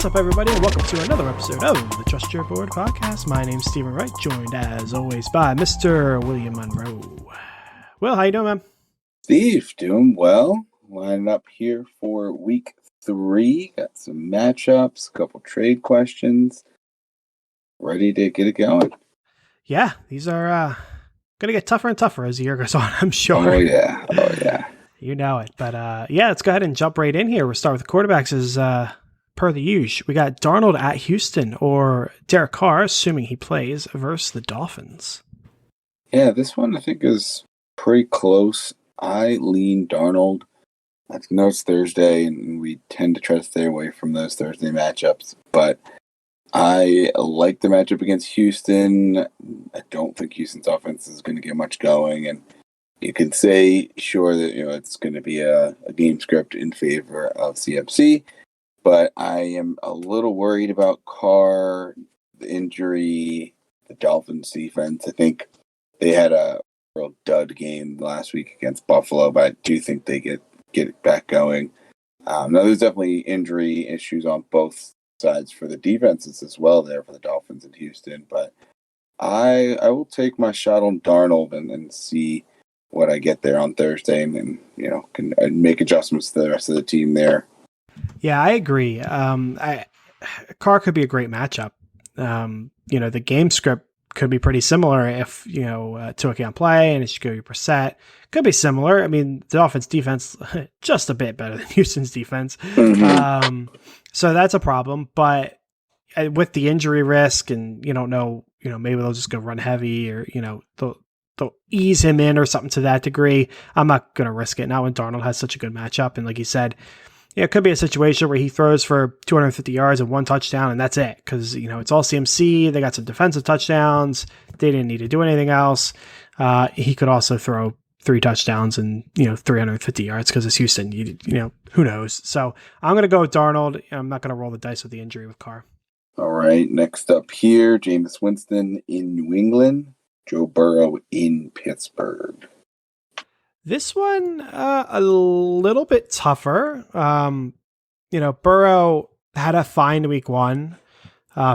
What's up, everybody, and welcome to another episode of the Trust Your Board podcast. My name's Stephen Wright, joined as always by Mr. William Monroe. Will, how you doing, man? Steve, doing well. Lining up here for week 3. Got some matchups, a couple trade questions. Ready to get it going. Yeah, these are going to get tougher and tougher as the year goes on, I'm sure. Oh, yeah. You know it. But yeah, let's go ahead and jump right in here. We'll start with the quarterbacks as per the usual. We got Darnold at Houston or Derek Carr, assuming he plays, versus the Dolphins. Yeah, this one I think is pretty close. I lean Darnold. I know it's Thursday, and we tend to try to stay away from those Thursday matchups, but I like the matchup against Houston. I don't think Houston's offense is going to get much going, and you can say, sure, that it's going to be a game script in favor of CMC, but I am a little worried about Carr, the injury, the Dolphins defense. I think they had a real dud game last week against Buffalo, but I do think they get it back going. Now, there's definitely injury issues on both sides for the defenses as well there for the Dolphins and Houston, but I will take my shot on Darnold and see what I get there on Thursday, and can make adjustments to the rest of the team there. Yeah, I agree. Carr could be a great matchup. The game script could be pretty similar if, Tua can't play and it's Jacoby Brissett. Could be similar. I mean, the Dolphins defense, just a bit better than Houston's defense. Mm-hmm. So that's a problem. But with the injury risk and you don't know, maybe they'll just go run heavy or, they'll ease him in or something to that degree. I'm not going to risk it. Not when Darnold has such a good matchup. And like you said, it could be a situation where he throws for 250 yards and 1 touchdown, and that's it. Because, it's all CMC. They got some defensive touchdowns. They didn't need to do anything else. He could also throw 3 touchdowns and, 350 yards because it's Houston. Who knows? So I'm going to go with Darnold. I'm not going to roll the dice with the injury with Carr. All right. Next up here, Jameis Winston in New England, Joe Burrow in Pittsburgh. This one, a little bit tougher. Burrow had a fine week 1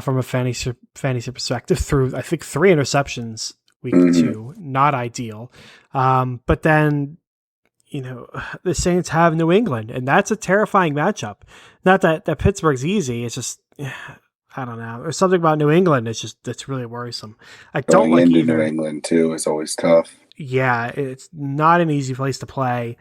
from a fantasy perspective through, I think, 3 interceptions week 2. Not ideal. But then, the Saints have New England, and that's a terrifying matchup. Not that Pittsburgh's easy. It's just, I don't know. There's something about New England. It's really worrisome. I don't like either. New England too is always tough. Yeah, it's not an easy place to play.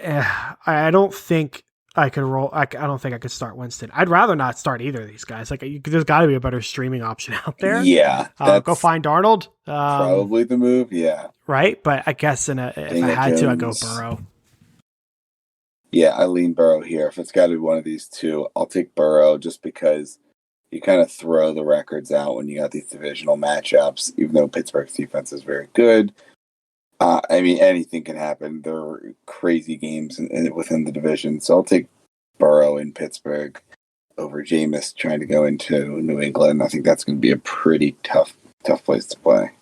I don't think I could roll. I don't think I could start Winston. I'd rather not start either of these guys. There's got to be a better streaming option out there. Yeah, go find Darnold. Probably the move. Yeah, right. But I guess if I had to, I'd go Burrow. Yeah, I lean Burrow here. If it's got to be one of these two, I'll take Burrow just because you kind of throw the records out when you got these divisional matchups, even though Pittsburgh's defense is very good. Anything can happen. There are crazy games within the division. So I'll take Burrow in Pittsburgh over Jameis trying to go into New England. I think that's going to be a pretty tough place to play.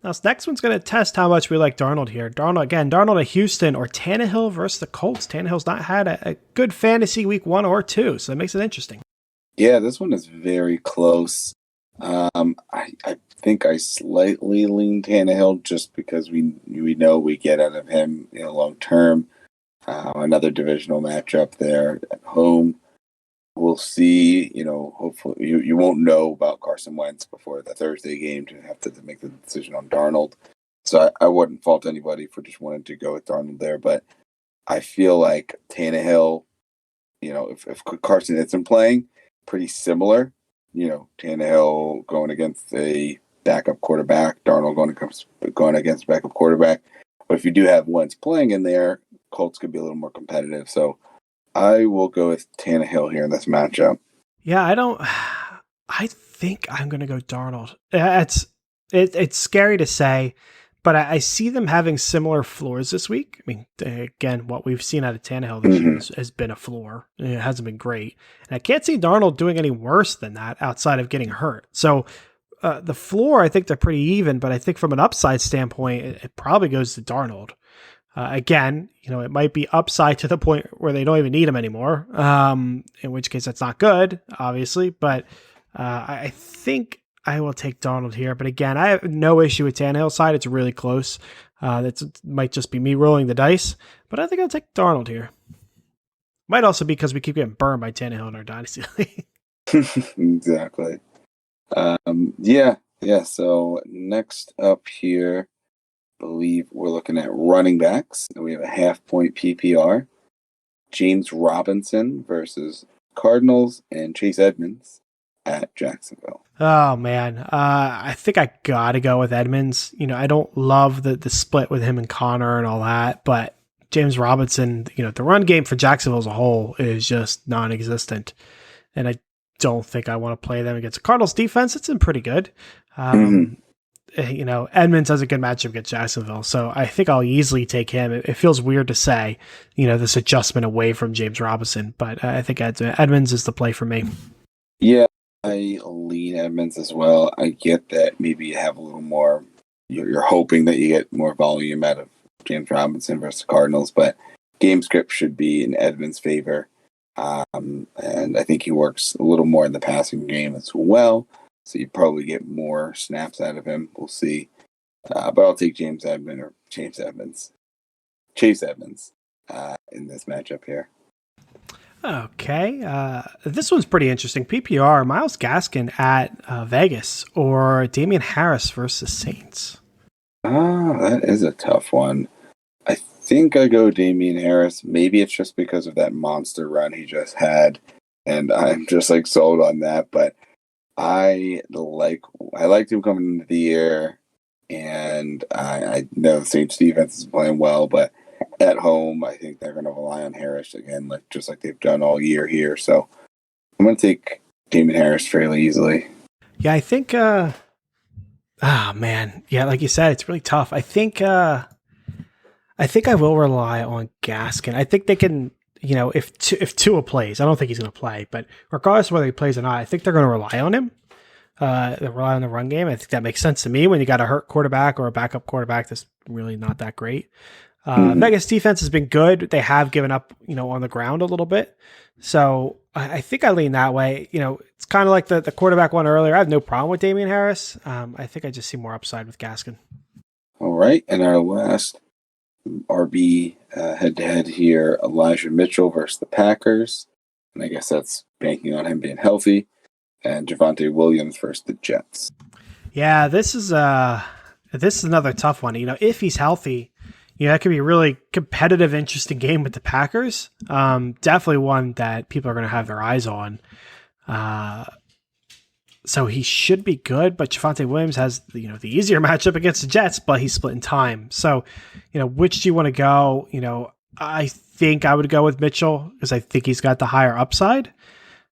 Now, this next one's going to test how much we like Darnold here. Darnold at Houston or Tannehill versus the Colts. Tannehill's not had a good fantasy week 1 or 2, so that makes it interesting. Yeah, this one is very close. I think I slightly lean Tannehill just because we know we get out of him long term. Another divisional matchup there at home. We'll see. Hopefully you won't know about Carson Wentz before the Thursday game to have to make the decision on Darnold. So I wouldn't fault anybody for just wanting to go with Darnold there, but I feel like Tannehill, if Carson isn't playing, pretty similar. Tannehill going against a backup quarterback, Darnold going against a backup quarterback. But if you do have Wentz playing in there, Colts could be a little more competitive. So I will go with Tannehill here in this matchup. Yeah, I think I'm going to go Darnold. It's scary to say, but I see them having similar floors this week. I mean, again, what we've seen out of Tannehill this year has been a floor. It hasn't been great. And I can't see Darnold doing any worse than that outside of getting hurt. So the floor, I think they're pretty even, but I think from an upside standpoint, it probably goes to Darnold. Again, it might be upside to the point where they don't even need him anymore. In which case that's not good, obviously. But I think I will take Darnold here. But again, I have no issue with Tannehill's side. It's really close. That might just be me rolling the dice, but I think I'll take Darnold here. Might also be because we keep getting burned by Tannehill in our dynasty league. Exactly. Yeah. So next up here, I believe we're looking at running backs. We have a 0.5 PPR. James Robinson versus Cardinals and Chase Edmonds at Jacksonville. Oh man, I think I gotta go with Edmonds. I don't love the split with him and Connor and all that, but James Robinson, the run game for Jacksonville as a whole is just non-existent, and I don't think I want to play them against the Cardinals defense. It's been pretty good. Edmonds has a good matchup against Jacksonville, so I think I'll easily take him. It feels weird to say, this adjustment away from James Robinson, but I think Edmonds is the play for me. Yeah, I lean Edmonds as well. I get that maybe you have a little more, you're hoping that you get more volume out of James Robinson versus Cardinals, but game script should be in Edmonds' favor. And I think he works a little more in the passing game as well. So you probably get more snaps out of him. We'll see. But I'll take Chase Edmonds in this matchup here. Okay. This one's pretty interesting. PPR, Myles Gaskin at Vegas or Damian Harris versus Saints. That is a tough one. I think I go Damian Harris. Maybe it's just because of that monster run he just had, and I'm just sold on that. But I liked him coming into the year, and I know the Saints defense is playing well, but at home I think they're going to rely on Harris again, just like they've done all year here. So I'm going to take Damian Harris fairly easily. Yeah, I think. Man, yeah, like you said, it's really tough. I think I will rely on Gaskin. I think they can, if Tua plays, I don't think he's going to play, but regardless of whether he plays or not, I think they're going to rely on him. They rely on the run game. I think that makes sense to me when you got a hurt quarterback or a backup quarterback that's really not that great. Vegas defense has been good. They have given up, on the ground a little bit. So I think I lean that way. It's kind of like the quarterback one earlier. I have no problem with Damian Harris. I think I just see more upside with Gaskin. All right. And our last RB head-to-head here, Elijah Mitchell versus the Packers. And I guess that's banking on him being healthy. And Javonte Williams versus the Jets. Yeah, this is another tough one. If he's healthy, that could be a really competitive, interesting game with the Packers. Definitely one that people are going to have their eyes on. So he should be good, but Javonte Williams has the easier matchup against the Jets, but he's split in time. So, which do you want to go? I think I would go with Mitchell because I think he's got the higher upside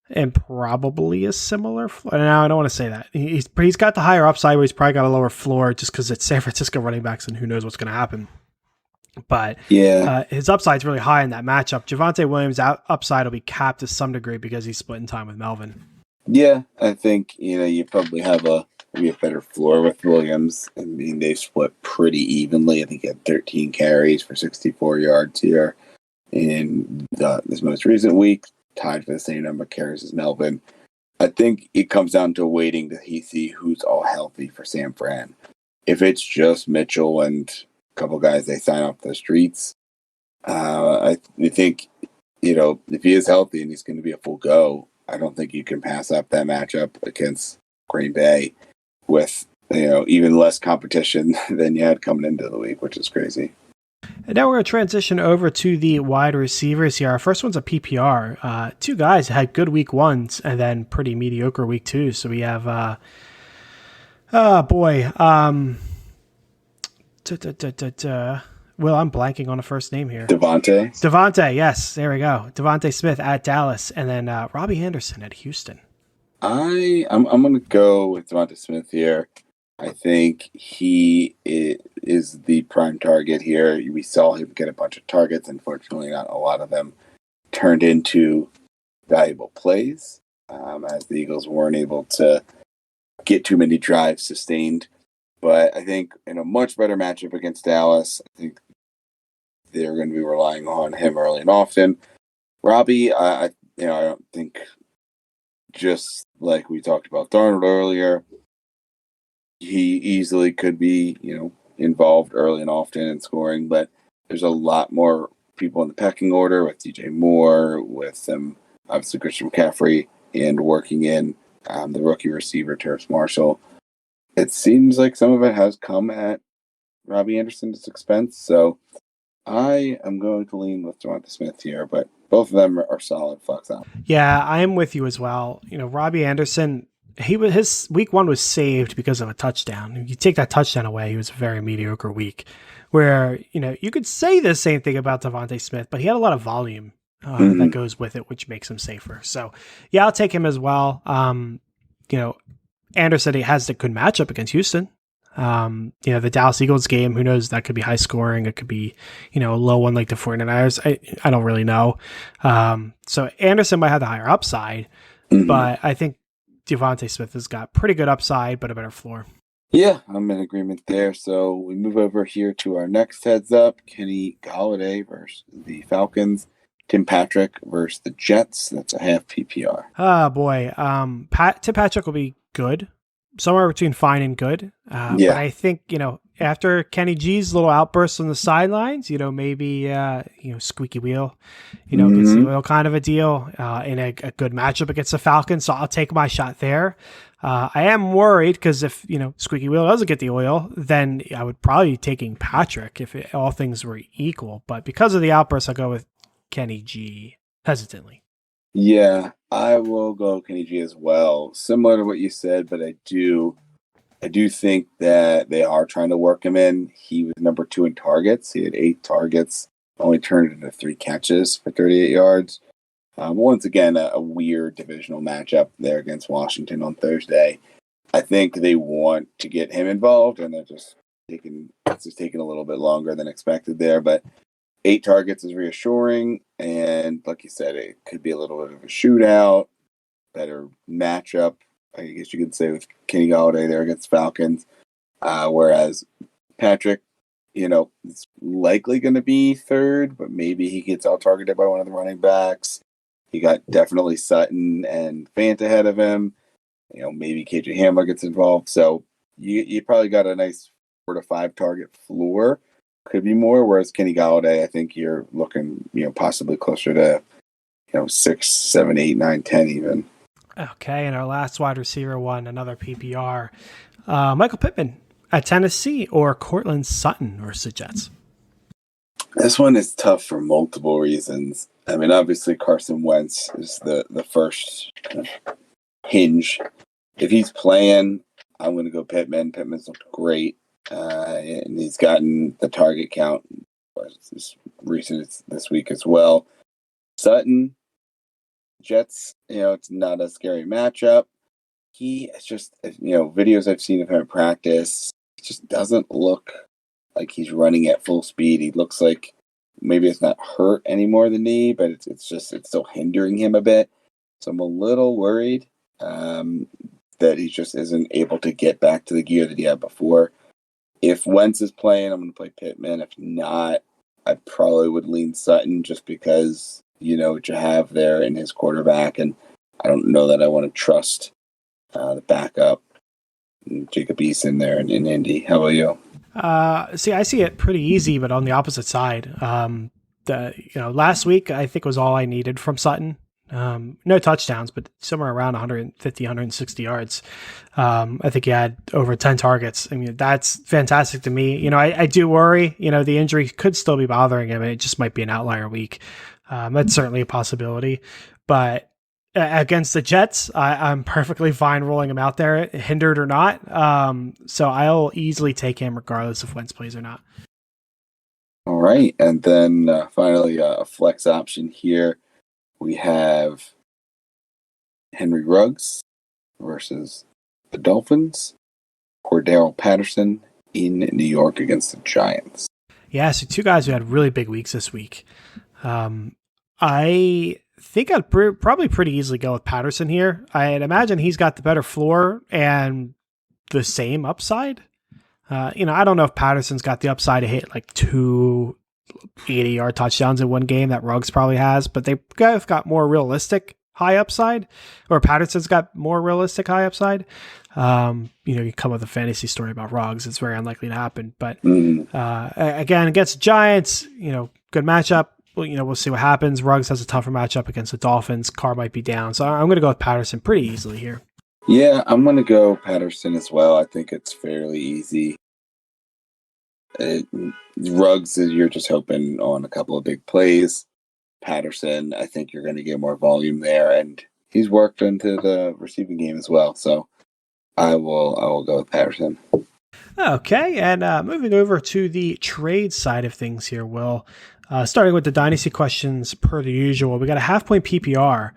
and probably a similar floor. Now, I don't want to say that. He's got the higher upside, but he's probably got a lower floor just because it's San Francisco running backs and who knows what's going to happen. But his upside's really high in that matchup. Javonte Williams' upside will be capped to some degree because he's split in time with Melvin. Yeah, I think you probably have maybe a better floor with Williams. I mean, they split pretty evenly. I think he had 13 carries for 64 yards here in this most recent week, tied for the same number of carries as Melvin. I think it comes down to waiting to see who's all healthy for San Fran. If it's just Mitchell and couple guys they sign off the streets. I think, if he is healthy and he's going to be a full go, I don't think you can pass up that matchup against Green Bay with, even less competition than you had coming into the week, which is crazy. And now we're going to transition over to the wide receivers here. Our first one's a PPR. Two guys had good week ones and then pretty mediocre week twos. So we have, Well, I'm blanking on a first name here. Devontae, yes. There we go. Devontae Smith at Dallas, and then Robbie Anderson at Houston. I'm going to go with Devontae Smith here. I think he is the prime target here. We saw him get a bunch of targets. Unfortunately, not a lot of them turned into valuable plays, as the Eagles weren't able to get too many drives sustained. But I think in a much better matchup against Dallas, I think they're going to be relying on him early and often. Robbie, I don't think, just like we talked about Darnold earlier, he easily could be, involved early and often in scoring, but there's a lot more people in the pecking order with DJ Moore, with obviously Christian McCaffrey, and working in the rookie receiver, Terrace Marshall. It seems like some of it has come at Robbie Anderson's expense, so I am going to lean with Javonte Smith here, but both of them are solid flex out. Yeah, I am with you as well. Robbie Anderson, his week 1 was saved because of a touchdown. If you take that touchdown away, he was a very mediocre week. Where you could say the same thing about Devontae Smith, but he had a lot of volume that goes with it, which makes him safer. So yeah, I'll take him as well. Anderson, he has a good matchup against Houston. The Dallas Eagles game, who knows, that could be high scoring. It could be, a low one like the 49ers. I don't really know. So Anderson might have the higher upside, but I think Devontae Smith has got pretty good upside, but a better floor. Yeah, I'm in agreement there. So we move over here to our next heads up. Kenny Golladay versus the Falcons. Tim Patrick versus the Jets. That's a half PPR. Oh, boy. Tim Patrick will be good. Somewhere between fine and good. But I think, after Kenny G's little outbursts on the sidelines, maybe, squeaky wheel, gets the oil kind of a deal in a good matchup against the Falcons. So I'll take my shot there. I am worried because if, squeaky wheel doesn't get the oil, then I would probably be taking Patrick if all things were equal. But because of the outbursts, I'll go with Kenny G hesitantly. Yeah, I will go Kenny G as well. Similar to what you said, but I do think that they are trying to work him in. He was number 2 in targets. He had 8 targets, only turned into 3 catches for 38 yards. Once again, a weird divisional matchup there against Washington on Thursday. I think they want to get him involved, and it's just taking a little bit longer than expected there. But 8 targets is reassuring, and like you said, it could be a little bit of a shootout, better matchup, I guess you could say, with Kenny Golladay there against Falcons. Whereas Patrick, it's likely going to be third, but maybe he gets out-targeted by one of the running backs. You got definitely Sutton and Fant ahead of him. Maybe KJ Hamler gets involved. So you probably got a nice 4 to 5 target floor. Could be more. Whereas Kenny Golladay, I think you're looking, possibly closer to, 6, 7, 8, 9, 10 even. Okay, and our last wide receiver one, another PPR. Michael Pittman at Tennessee or Cortland Sutton versus the Jets? This one is tough for multiple reasons. I mean, obviously Carson Wentz is the first hinge. If he's playing, I'm going to go Pittman. Pittman's looked great, and he's gotten the target count this week as well. Sutton, Jets, it's not a scary matchup. He is just, videos I've seen of him at practice, it just doesn't look like he's running at full speed. He looks like maybe it's not hurt anymore, the knee, but it's still hindering him a bit. So I'm a little worried that he just isn't able to get back to the gear that he had before. If Wentz is playing, I'm going to play Pittman. If not, I probably would lean Sutton just because what you have there in his quarterback, and I don't know that I want to trust the backup, Jacob Eason there in Indy. How about you? I see it pretty easy, but on the opposite side. Last week I think was all I needed from Sutton. No touchdowns, but somewhere around 150, 160 yards. I think he had over 10 targets. I mean, that's fantastic to me. I do worry, the injury could still be bothering him. It just might be an outlier week. That's certainly a possibility, but against the Jets, I'm perfectly fine rolling him out there, hindered or not. So I'll easily take him regardless if Wentz plays or not. All right. And then finally, a flex option here. We have Henry Ruggs versus the Dolphins, Cordero Patterson in New York against the Giants. Yeah, so 2 guys who had really big weeks this week. I think I'd probably pretty easily go with Patterson here. I'd imagine he's got the better floor and the same upside. I don't know if Patterson's got the upside to hit like 2 80-yard touchdowns in one game that Ruggs probably has, but they have got more realistic high upside, or Patterson's got more realistic high upside. You come with a fantasy story about Ruggs, it's very unlikely to happen. But again, against Giants, good matchup. We'll see what happens. Ruggs has a tougher matchup against the Dolphins. Carr might be down, so I'm going to go with Patterson pretty easily here. Yeah, I'm going to go Patterson as well. I think it's fairly easy. Ruggs, you're just hoping on a couple of big plays. Patterson, I think you're going to get more volume there, and he's worked into the receiving game as well. So I will go with Patterson. Okay, and moving over to the trade side of things here, Will. Starting with the dynasty questions per the usual, we got a half-point PPR.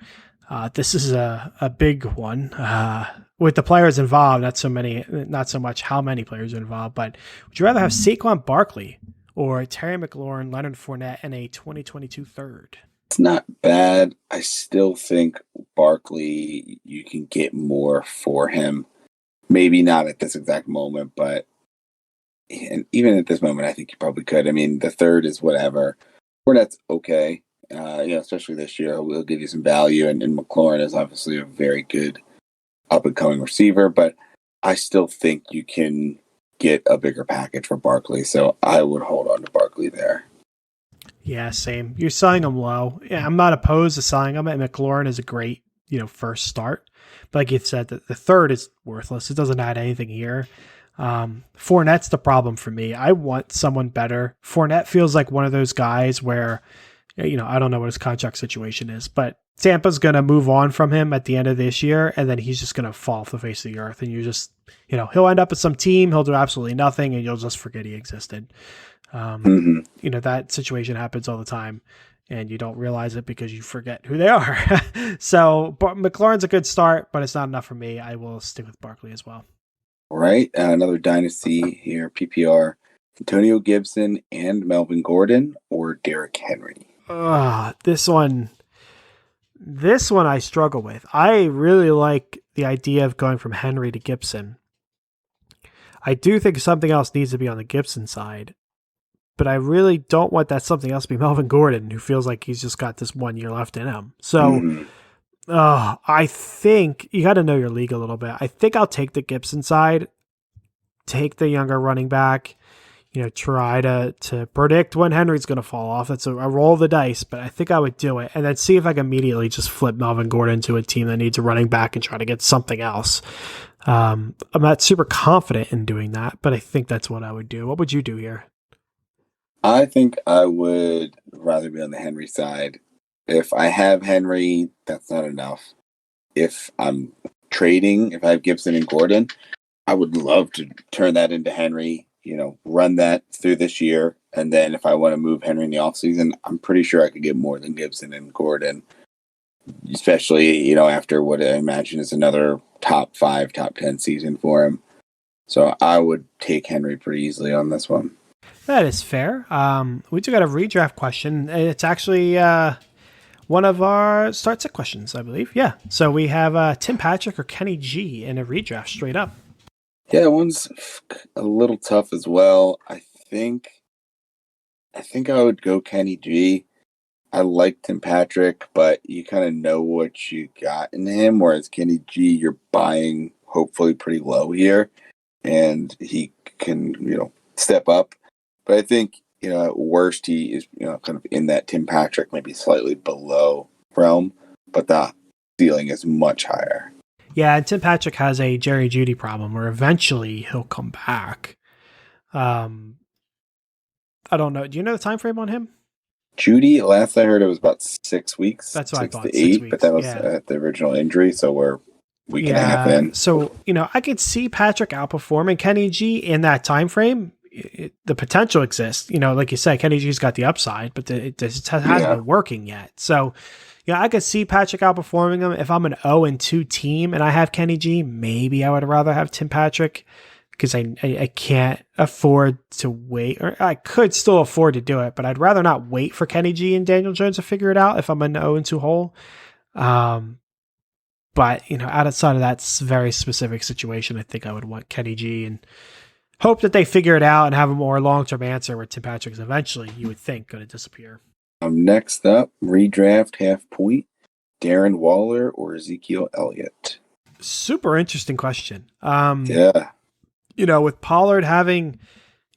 This is a big one with the players involved. Not so much how many players are involved, but would you rather have Saquon Barkley or Terry McLaurin, Leonard Fournette, and a 2022 third? It's not bad. I still think Barkley, you can get more for him. Maybe not at this exact moment, but even at this moment, I think you probably could. I mean, the third is whatever. Fournette's okay. Especially this year, he'll give you some value, and McLaurin is obviously a very good up-and-coming receiver, but I still think you can get a bigger package for Barkley, so I would hold on to Barkley there. Yeah, same. You're selling him low. Yeah, I'm not opposed to selling him, and McLaurin is a great, first start. But like you said, the third is worthless. It doesn't add anything here. Fournette's the problem for me. I want someone better. Fournette feels like one of those guys where, I don't know what his contract situation is, but Tampa's going to move on from him at the end of this year, and then he's just going to fall off the face of the earth. And you just, he'll end up at some team, he'll do absolutely nothing, and you'll just forget he existed. That situation happens all the time, and you don't realize it because you forget who they are. So McLaurin's a good start, but it's not enough for me. I will stick with Barkley as well. All right, another dynasty here, PPR. Antonio Gibson and Melvin Gordon or Derrick Henry? This one I struggle with. I really like the idea of going from Henry to Gibson. I do think something else needs to be on the Gibson side, but I really don't want that something else to be Melvin Gordon, who feels like he's just got this 1 year left in him. So I think you got to know your league a little bit. I think I'll take the Gibson side, take the younger running back, try to predict when Henry's going to fall off. That's a roll of the dice, but I think I would do it. And then see if I can immediately just flip Melvin Gordon to a team that needs a running back and try to get something else. I'm not super confident in doing that, but I think that's what I would do. What would you do here? I think I would rather be on the Henry side. If I have Henry, that's not enough. If I'm trading, if I have Gibson and Gordon, I would love to turn that into Henry, run that through this year. And then if I want to move Henry in the offseason, I'm pretty sure I could get more than Gibson and Gordon, especially, after what I imagine is another top 5, top 10 season for him. So I would take Henry pretty easily on this one. That is fair. We do got a redraft question. It's actually one of our start set questions, I believe. Yeah. So we have Tim Patrick or Kenny G in a redraft straight up. Yeah, that one's a little tough as well. I think I would go Kenny G. I like Tim Patrick, but you kind of know what you got in him, whereas Kenny G, you're buying hopefully pretty low here, and he can, step up. But I think, at worst, he is, kind of in that Tim Patrick, maybe slightly below realm, but the ceiling is much higher. Yeah, and Tim Patrick has a Jerry Jeudy problem where eventually he'll come back. I don't know. Do you know the time frame on him? Jeudy, last I heard, it was about 6 weeks. That's what 6 I thought. to 8, 6 weeks. But that was at the original injury, so we're week and a half in. So, I could see Patrick outperforming Kenny G in that time frame. The potential exists. Like you said, Kenny G's got the upside, but it just hasn't been working yet. So, I could see Patrick outperforming him. If I'm an 0-2 team and I have Kenny G, maybe I would rather have Tim Patrick because I can't afford to wait. Or I could still afford to do it, but I'd rather not wait for Kenny G and Daniel Jones to figure it out if I'm an 0-2 hole. But, outside of that very specific situation, I think I would want Kenny G. And hope that they figure it out and have a more long-term answer where Tim Patrick's eventually, you would think, going to disappear. Next up, redraft half point, Darren Waller or Ezekiel Elliott? Super interesting question. Yeah. With Pollard having,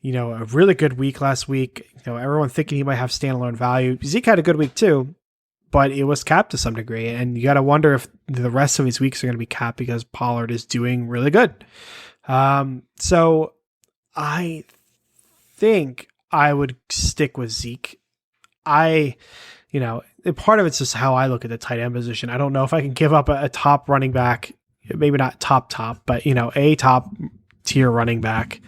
a really good week last week, everyone thinking he might have standalone value. Zeke had a good week too, but it was capped to some degree. And you got to wonder if the rest of his weeks are going to be capped because Pollard is doing really good. So I think I would stick with Zeke. Part of it's just how I look at the tight end position. I don't know if I can give up a top running back, maybe not top, but, a top tier running back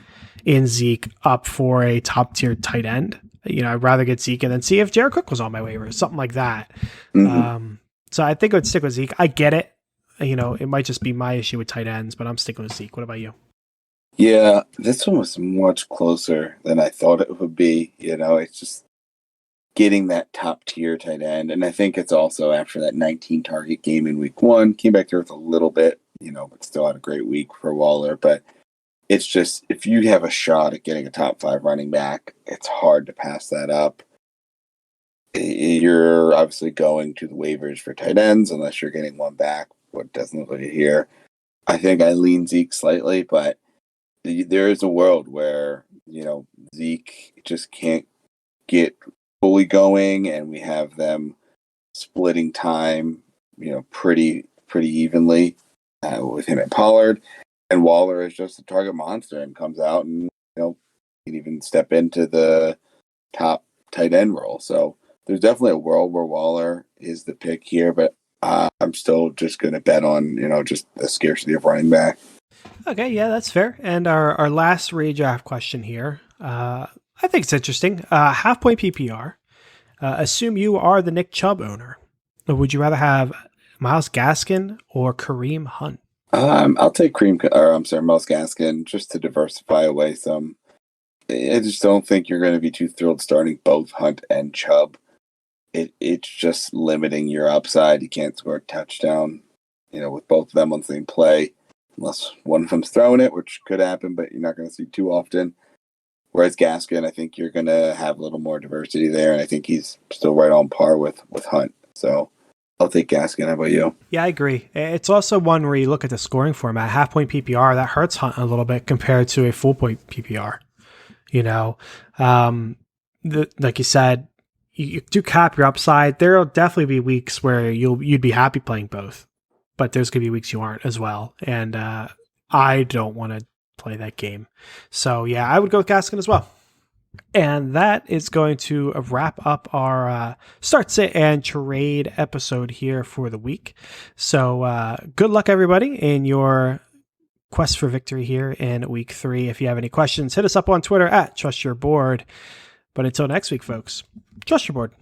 in Zeke up for a top tier tight end. I'd rather get Zeke and then see if Jared Cook was on my waiver, something like that. Mm-hmm. So I think I would stick with Zeke. I get it. It might just be my issue with tight ends, but I'm sticking with Zeke. What about you? Yeah, this one was much closer than I thought it would be. It's just getting that top tier tight end. And I think it's also after that 19 target game in week 1, came back to earth a little bit, but still had a great week for Waller. But it's just, if you have a shot at getting a top 5 running back, it's hard to pass that up. You're obviously going to the waivers for tight ends unless you're getting one back. What doesn't look like it here. I think I lean Zeke slightly, but there is a world where, Zeke just can't get fully going, and we have them splitting time, pretty evenly with him at Pollard. And Waller is just a target monster and comes out and, can even step into the top tight end role. So there's definitely a world where Waller is the pick here, but I'm still just going to bet on, just the scarcity of running back. Okay, yeah, that's fair. And our last redraft question here, I think it's interesting. Half point PPR. Assume you are the Nick Chubb owner. Would you rather have Myles Gaskin or Kareem Hunt? I'll take Myles Gaskin just to diversify away some. I just don't think you're going to be too thrilled starting both Hunt and Chubb. It's just limiting your upside. You can't score a touchdown, with both of them on the same play, unless one of them's throwing it, which could happen, but you're not going to see too often. Whereas Gaskin, I think you're going to have a little more diversity there, and I think he's still right on par with Hunt. So I'll take Gaskin. How about you? Yeah, I agree. It's also one where you look at the scoring format, half point PPR, that hurts Hunt a little bit compared to a full point PPR. Like you said, you do cap your upside. There'll definitely be weeks where you'd be happy playing both, but there's going to be weeks you aren't as well. And I don't want to play that game. So yeah, I would go with Gaskin as well. And that is going to wrap up our start, sit, and trade episode here for the week. So good luck, everybody, in your quest for victory here in week 3. If you have any questions, hit us up on Twitter at TrustYourBoard. But until next week, folks, trust your board.